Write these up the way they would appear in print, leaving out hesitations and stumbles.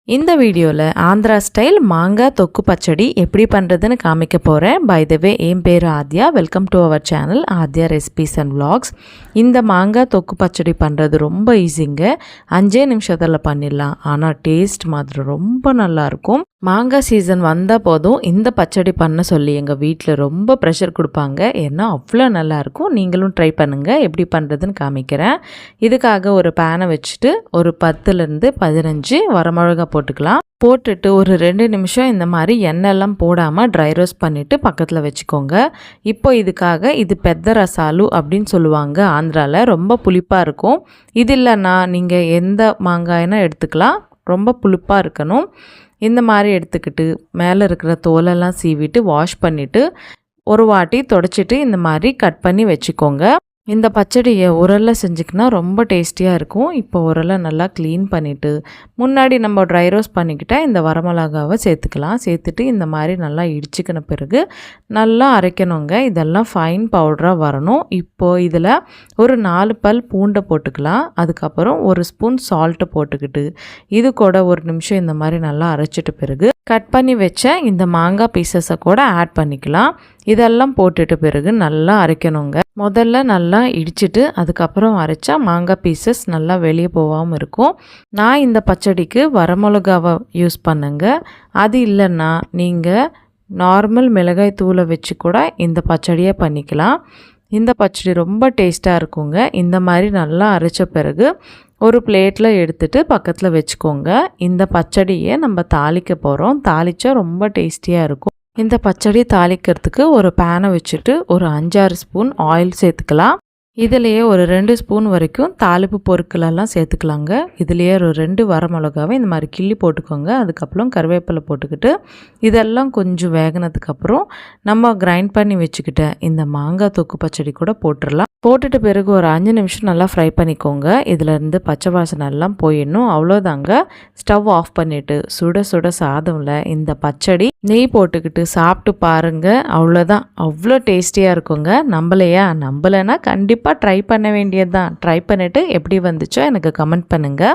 இந்த வீடியோவில் ஆந்திரா ஸ்டைல் மாங்காய் தொக்கு பச்சடி எப்படி பண்ணுறதுன்னு காமிக்க போகிறேன். பை த வே என் பேர் Aadhya. Welcome to our channel Aadhya recipes and vlogs. இந்த மாங்காய் தொக்கு பச்சடி பண்ணுறது ரொம்ப ஈஸிங்க. 5 நிமிஷத்தில் பண்ணிடலாம். ஆனால் டேஸ்ட் மாதிரி ரொம்ப நல்லாயிருக்கும். மாங்காய் சீசன் வந்தால் போதும் இந்த பச்சடி பண்ண சொல்லி எங்கள் வீட்டில் ரொம்ப ப்ரெஷர் கொடுப்பாங்க. ஏன்னா அவ்வளோ நல்லாயிருக்கும். நீங்களும் ட்ரை பண்ணுங்கள். எப்படி பண்ணுறதுன்னு காமிக்கிறேன். இதுக்காக ஒரு பேனை வச்சுட்டு ஒரு 10லேருந்து 15 வரமிளகா போட்டுக்கலாம். போட்டுட்டு ஒரு 2 நிமிஷம் இந்த மாதிரி எண்ணெய்லாம் போடாமல் ட்ரை ரோஸ்ட் பண்ணிவிட்டு பக்கத்தில் வச்சுக்கோங்க. இப்போ இதுக்காக இது பெத்த ரசாலு அப்படின்னு சொல்லுவாங்க ஆந்திராவில். ரொம்ப புளிப்பாக இருக்கும். இது இல்லைன்னா நீங்கள் எந்த மாங்காய்னா எடுத்துக்கலாம். ரொம்ப புளிப்பாக இருக்கணும். இந்த மாதிரி எடுத்துக்கிட்டு மேலே இருக்கிற தோலெல்லாம் சீவிட்டு வாஷ் பண்ணிவிட்டு ஒரு வாட்டி தொடச்சிட்டு இந்த மாதிரி கட் பண்ணி வச்சுக்கோங்க. இந்த பச்சடியை உரலில் செஞ்சுக்கினா ரொம்ப டேஸ்டியாக இருக்கும். இப்போ உரலை நல்லா க்ளீன் பண்ணிவிட்டு முன்னாடி நம்ம ட்ரை ரோஸ்ட் பண்ணிக்கிட்டால் இந்த வரமிளகாவை சேர்த்துக்கலாம். சேர்த்துட்டு இந்த மாதிரி நல்லா இடிச்சுக்கின பிறகு நல்லா அரைக்கணுங்க. இதெல்லாம் ஃபைன் பவுடராக வரணும். இப்போது இதில் ஒரு 4 பல் பூண்டை போட்டுக்கலாம். அதுக்கப்புறம் ஒரு ஸ்பூன் சால்ட்டு போட்டுக்கிட்டு இது கூட ஒரு நிமிஷம் இந்த மாதிரி நல்லா அரைச்சிட்ட பிறகு கட் பண்ணி வச்ச இந்த மாங்காய் பீசஸை கூட ஆட் பண்ணிக்கலாம். இதெல்லாம் போட்டுட்ட பிறகு நல்லா அரைக்கணுங்க. முதல்ல நல்லா இடிச்சிட்டு அதுக்கப்புறம் அரைச்சா மாங்காய் பீசஸ் நல்லா வெளியே போகாமல் இருக்கும். நான் இந்த பச்சடிக்கு வரமிளகாவை யூஸ் பண்ணுங்க. அது இல்லைன்னா நீங்கள் நார்மல் மிளகாய் தூளை வச்சு கூட இந்த பச்சடியை பண்ணிக்கலாம். இந்த பச்சடி ரொம்ப டேஸ்ட்டாக இருக்குங்க. இந்த மாதிரி நல்லா அரைச்ச பிறகு ஒரு பிளேட்டில் எடுத்துகிட்டு பக்கத்தில் வச்சுக்கோங்க. இந்த பச்சடியை நம்ம தாளிக்க போகிறோம். தாளித்தா ரொம்ப டேஸ்டியாக இருக்கும். இந்த பச்சடி தாளிக்கிறதுக்கு ஒரு பேனை வச்சுட்டு ஒரு 5-6 ஸ்பூன் ஆயில் சேர்த்துக்கலாம். இதிலையே ஒரு 2 ஸ்பூன் வரைக்கும் தாளிப்பு பொருட்களெல்லாம் சேர்த்துக்கலாங்க. இதுலேயே ஒரு 2 வரமிளகாவை இந்த மாதிரி கிள்ளி போட்டுக்கோங்க. அதுக்கப்புறம் கருவேப்பிலை போட்டுக்கிட்டு இதெல்லாம் கொஞ்சம் வேகினதுக்கப்புறம் நம்ம கிரைண்ட் பண்ணி வச்சுக்கிட்ட இந்த மாங்காய் தொக்கு பச்சடி கூட போட்டுடலாம். போட்டுட்டு பிறகு ஒரு 5 நிமிஷம் நல்லா ஃப்ரை பண்ணிக்கோங்க. இதிலேருந்து பச்சை வாசனை எல்லாம் போயிடணும். அவ்வளோதாங்க. ஸ்டவ் ஆஃப் பண்ணிவிட்டு சுட சுட சாதமில் இந்த பச்சடி நெய் போட்டுக்கிட்டு சாப்பிட்டு பாருங்கள். அவ்வளோதான். அவ்வளோ டேஸ்டியாக இருக்குங்க. நம்பலைன்னா கண்டிப்பாக ட்ரை பண்ண வேண்டியது தான். ட்ரை பண்ணிவிட்டு எப்படி வந்துச்சோ எனக்கு கமெண்ட் பண்ணுங்கள்.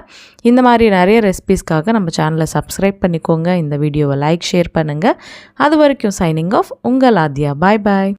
இந்த மாதிரி நிறைய ரெசிபீஸ்க்காக நம்ம சேனலை சப்ஸ்கிரைப் பண்ணிக்கோங்க. இந்த வீடியோவை லைக் ஷேர் பண்ணுங்கள். அது வரைக்கும் சைனிங் ஆஃப் உங்கள் ஆத்யா. பாய் பாய்.